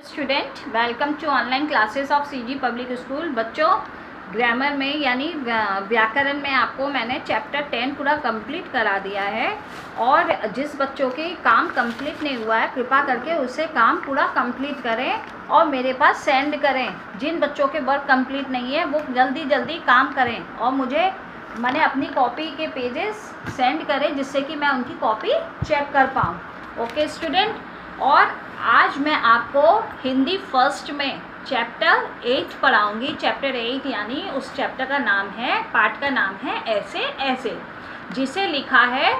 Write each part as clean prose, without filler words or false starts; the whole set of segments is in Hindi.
Student, welcome to online classes of CG public school. बच्चों, ग्रामर में यानी व्याकरण में आपको मैंने चैप्टर 10 पूरा कंप्लीट करा दिया है। और जिस बच्चों के काम कंप्लीट नहीं हुआ है, कृपा करके उसे काम पूरा कंप्लीट करें और मेरे पास सेंड करें। जिन बच्चों के वर्क कंप्लीट नहीं है वो जल्दी जल्दी काम करें और मैंने अपनी कॉपी के पेजेस सेंड करें जिससे कि मैं उनकी कॉपी चेक कर पाऊँ। ओके स्टूडेंट, और आज मैं आपको हिंदी फर्स्ट में चैप्टर 8 पढ़ाऊंगी। चैप्टर 8 यानी उस चैप्टर का नाम है, पाठ का नाम है ऐसे ऐसे, जिसे लिखा है,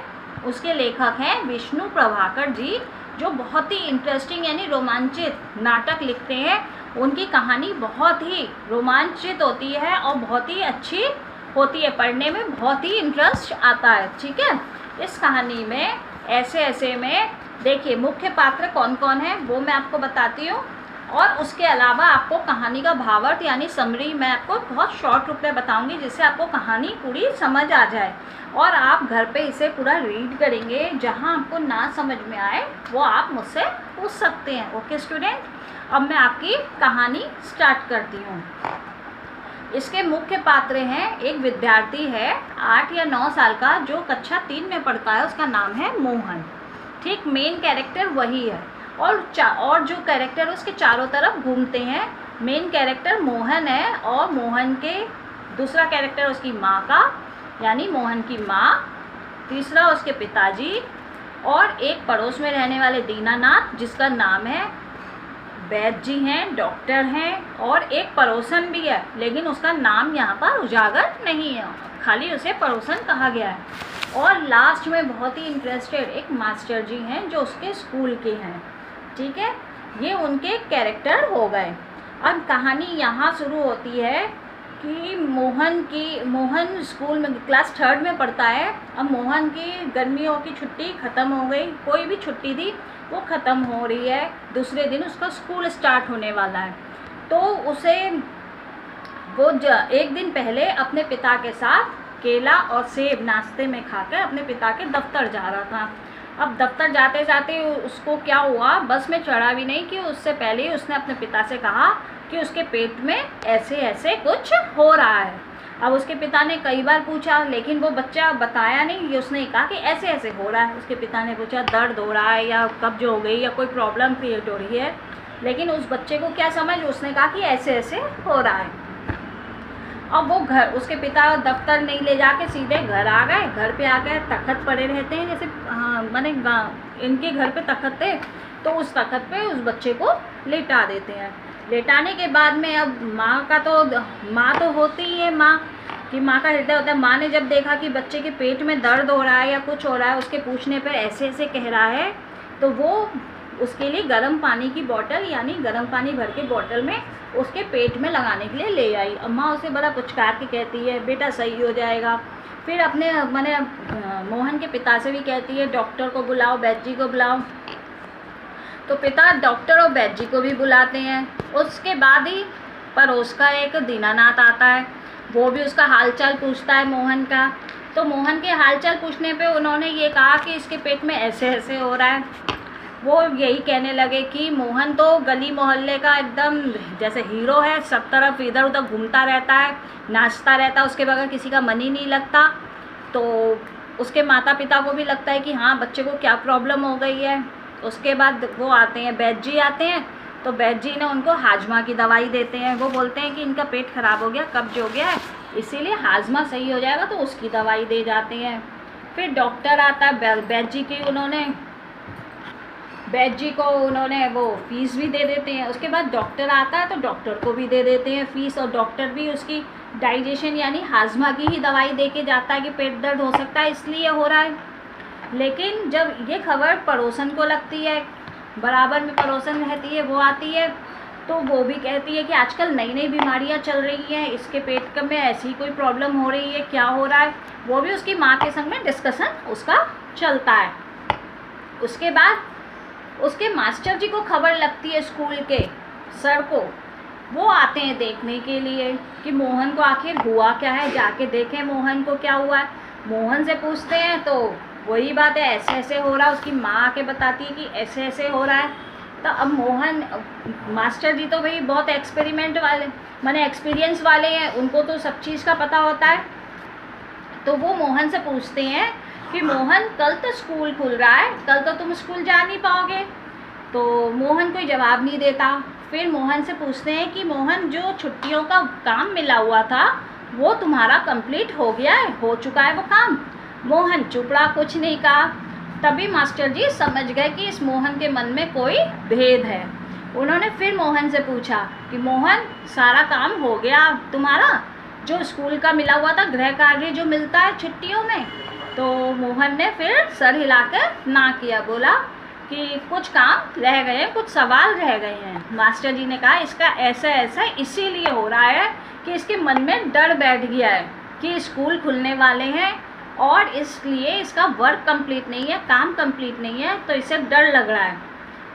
उसके लेखक हैं विष्णु प्रभाकर जी, जो बहुत ही इंटरेस्टिंग यानी रोमांचित नाटक लिखते हैं। उनकी कहानी बहुत ही रोमांचित होती है और बहुत ही अच्छी होती है, पढ़ने में बहुत ही इंटरेस्ट आता है। ठीक है, इस कहानी में ऐसे ऐसे में देखिए मुख्य पात्र कौन कौन है वो मैं आपको बताती हूँ, और उसके अलावा आपको कहानी का भावार्थ यानी समरी मैं आपको बहुत शॉर्ट रूप में बताऊंगी, जिससे आपको कहानी पूरी समझ आ जाए और आप घर पे इसे पूरा रीड करेंगे। जहाँ आपको ना समझ में आए वो आप मुझसे पूछ सकते हैं। ओके स्टूडेंट, अब मैं आपकी कहानी स्टार्ट करती हूँ। इसके मुख्य पात्र हैं, एक विद्यार्थी है 8 या 9 साल का जो कक्षा 3 में पढ़ता है, उसका नाम है मोहन। ठीक, मेन कैरेक्टर वही है और जो कैरेक्टर उसके चारों तरफ घूमते हैं। मेन कैरेक्टर मोहन है और मोहन के दूसरा कैरेक्टर उसकी माँ का यानी मोहन की माँ, तीसरा उसके पिताजी, और एक पड़ोस में रहने वाले दीनानाथ जिसका नाम है वैद्य जी हैं, डॉक्टर हैं, और एक पड़ोसन भी है लेकिन उसका नाम यहाँ पर उजागर नहीं है, खाली उसे पड़ोसन कहा गया है। और लास्ट में बहुत ही इंटरेस्टेड एक मास्टर जी हैं जो उसके स्कूल के हैं। ठीक है, ये उनके कैरेक्टर हो गए। अब कहानी यहाँ शुरू होती है कि मोहन स्कूल में क्लास 3 में पढ़ता है। अब मोहन की गर्मियों की छुट्टी ख़त्म हो गई, कोई भी छुट्टी थी वो ख़त्म हो रही है, दूसरे दिन उसका स्कूल स्टार्ट होने वाला है। तो वो एक दिन पहले अपने पिता के साथ केला और सेब नाश्ते में खाकर अपने पिता के दफ्तर जा रहा था। अब दफ्तर जाते जाते उसको क्या हुआ, बस में चढ़ा भी नहीं कि उससे पहले ही उसने अपने पिता से कहा कि उसके पेट में ऐसे ऐसे कुछ हो रहा है। अब उसके पिता ने कई बार पूछा लेकिन वो बच्चा बताया नहीं, ये उसने कहा कि ऐसे ऐसे हो रहा है। उसके पिता ने पूछा दर्द हो रहा है या कब्ज हो गई या कोई प्रॉब्लम क्रिएट हो रही है, लेकिन उस बच्चे को क्या समझ, उसने कहा कि ऐसे ऐसे हो रहा है। अब वो उसके पिता दफ्तर नहीं ले जाके सीधे घर आ गए। घर पे आ गए, तख्त पड़े रहते हैं, जैसे माने इनके घर पे तख्त थे, तो उस तख्त पे उस बच्चे को लेटा देते हैं। लेटाने के बाद में अब माँ तो होती ही है, माँ का हृदय होता है। माँ ने जब देखा कि बच्चे के पेट में दर्द हो रहा है या कुछ हो रहा है, उसके पूछने पर ऐसे ऐसे कह रहा है, तो वो उसके लिए गर्म पानी की बोतल यानी गर्म पानी भर के बोतल में उसके पेट में लगाने के लिए ले आई। अम्मा उसे बड़ा पुचकार के कहती है बेटा सही हो जाएगा। फिर अपने मोहन के पिता से भी कहती है डॉक्टर को बुलाओ, वैद्य जी को बुलाओ। तो पिता डॉक्टर और वैद्य जी को भी बुलाते हैं। उसके बाद ही पड़ोस का एक दीनानाथ आता है, वो भी उसका हालचाल पूछता है मोहन का। तो मोहन के हालचाल पूछने पे उन्होंने ये कहा कि इसके पेट में ऐसे ऐसे हो रहा है। वो यही कहने लगे कि मोहन तो गली मोहल्ले का एकदम जैसे हीरो है, सब तरफ इधर उधर घूमता रहता है, नाचता रहता है, उसके बगैर किसी का मन ही नहीं लगता। तो उसके माता पिता को भी लगता है कि हाँ बच्चे को क्या प्रॉब्लम हो गई है। उसके बाद वो आते हैं, वैद्य जी आते हैं, तो वैद्य जी ने उनको हाजमा की दवाई देते हैं। वो बोलते हैं कि इनका पेट खराब हो गया, कब्ज हो गया है, इसीलिए हाजमा सही हो जाएगा, तो उसकी दवाई दे जाते हैं। फिर डॉक्टर आता है, वैद्य जी को उन्होंने वो फीस भी दे देते हैं। उसके बाद डॉक्टर आता है तो डॉक्टर को भी दे देते हैं फीस, और डॉक्टर भी उसकी डाइजेशन यानी हाजमा की ही दवाई दे के जाता है कि पेट दर्द हो सकता है इसलिए हो रहा है। लेकिन जब ये खबर पड़ोसन को लगती है, बराबर में पड़ोसन रहती है, वो आती है, तो वो भी कहती है कि आजकल नई नई बीमारियां चल रही हैं, इसके पेट में ऐसी कोई प्रॉब्लम हो रही है, क्या हो रहा है। वो भी उसकी माँ के संग में डिस्कशन उसका चलता है। उसके बाद उसके मास्टर जी को खबर लगती है, स्कूल के सर को, वो आते हैं देखने के लिए कि मोहन को आखिर हुआ क्या है, जाके देखें मोहन को क्या हुआ है। मोहन से पूछते हैं तो वही बात है, ऐसे ऐसे हो रहा है। उसकी माँ आके बताती है कि ऐसे ऐसे हो रहा है। तो अब मोहन मास्टर जी तो भाई बहुत एक्सपेरिमेंट वाले माने एक्सपीरियंस वाले हैं, उनको तो सब चीज़ का पता होता है। तो वो मोहन से पूछते हैं कि मोहन कल तो स्कूल खुल रहा है, कल तो तुम स्कूल जा नहीं पाओगे। तो मोहन कोई जवाब नहीं देता। फिर मोहन से पूछते हैं कि मोहन जो छुट्टियों का काम मिला हुआ था वो तुम्हारा कंप्लीट हो गया है, हो चुका है वो काम? मोहन चुप रहा, कुछ नहीं कहा। तभी मास्टर जी समझ गए कि इस मोहन के मन में कोई भेद है। उन्होंने फिर मोहन से पूछा कि मोहन सारा काम हो गया तुम्हारा, जो स्कूल का मिला हुआ था गृह कार्य जो मिलता है छुट्टियों में? तो मोहन ने फिर सर हिलाकर ना किया, बोला कि कुछ काम रह गए हैं, कुछ सवाल रह गए हैं। मास्टर जी ने कहा इसका ऐसा ऐसा इसीलिए हो रहा है कि इसके मन में डर बैठ गया है कि स्कूल खुलने वाले हैं और इसलिए इसका वर्क कंप्लीट नहीं है, काम कंप्लीट नहीं है, तो इसे डर लग रहा है।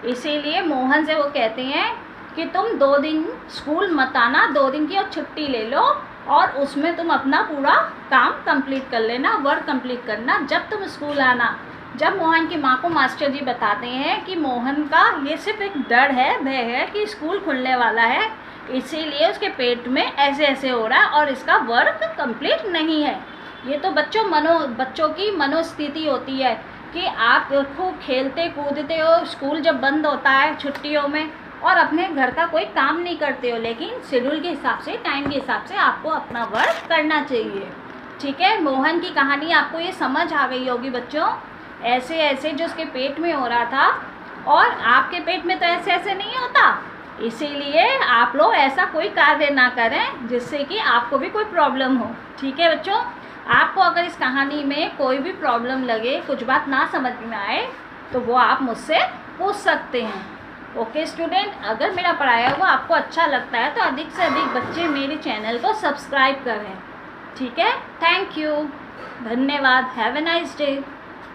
इसीलिए मोहन से वो कहते हैं कि तुम 2 दिन स्कूल मत आना, 2 दिन की और छुट्टी ले लो और उसमें तुम अपना पूरा काम कंप्लीट कर लेना, वर्क कंप्लीट करना जब तुम स्कूल आना। जब मोहन की माँ को मास्टर जी बताते हैं कि मोहन का ये सिर्फ एक डर है, भय है कि स्कूल खुलने वाला है, इसीलिए उसके पेट में ऐसे ऐसे हो रहा है और इसका वर्क कंप्लीट नहीं है। ये तो बच्चों की मनोस्थिति होती है कि आप खूब खेलते कूदते हो, स्कूल जब बंद होता है छुट्टियों में और अपने घर का कोई काम नहीं करते हो, लेकिन शेड्यूल के हिसाब से, टाइम के हिसाब से आपको अपना वर्क करना चाहिए। ठीक है, मोहन की कहानी आपको ये समझ आ गई होगी बच्चों। ऐसे ऐसे जो उसके पेट में हो रहा था और आपके पेट में तो ऐसे ऐसे नहीं होता, इसीलिए आप लोग ऐसा कोई कार्य ना करें जिससे कि आपको भी कोई प्रॉब्लम हो। ठीक है बच्चों, आपको अगर इस कहानी में कोई भी प्रॉब्लम लगे, कुछ बात ना समझ में आए, तो वो आप मुझसे पूछ सकते हैं। ओके स्टूडेंट, अगर मेरा पढ़ाया हुआ आपको अच्छा लगता है तो अधिक से अधिक बच्चे मेरे चैनल को सब्सक्राइब करें। ठीक है, थैंक यू, धन्यवाद, हैव ए नाइस डे।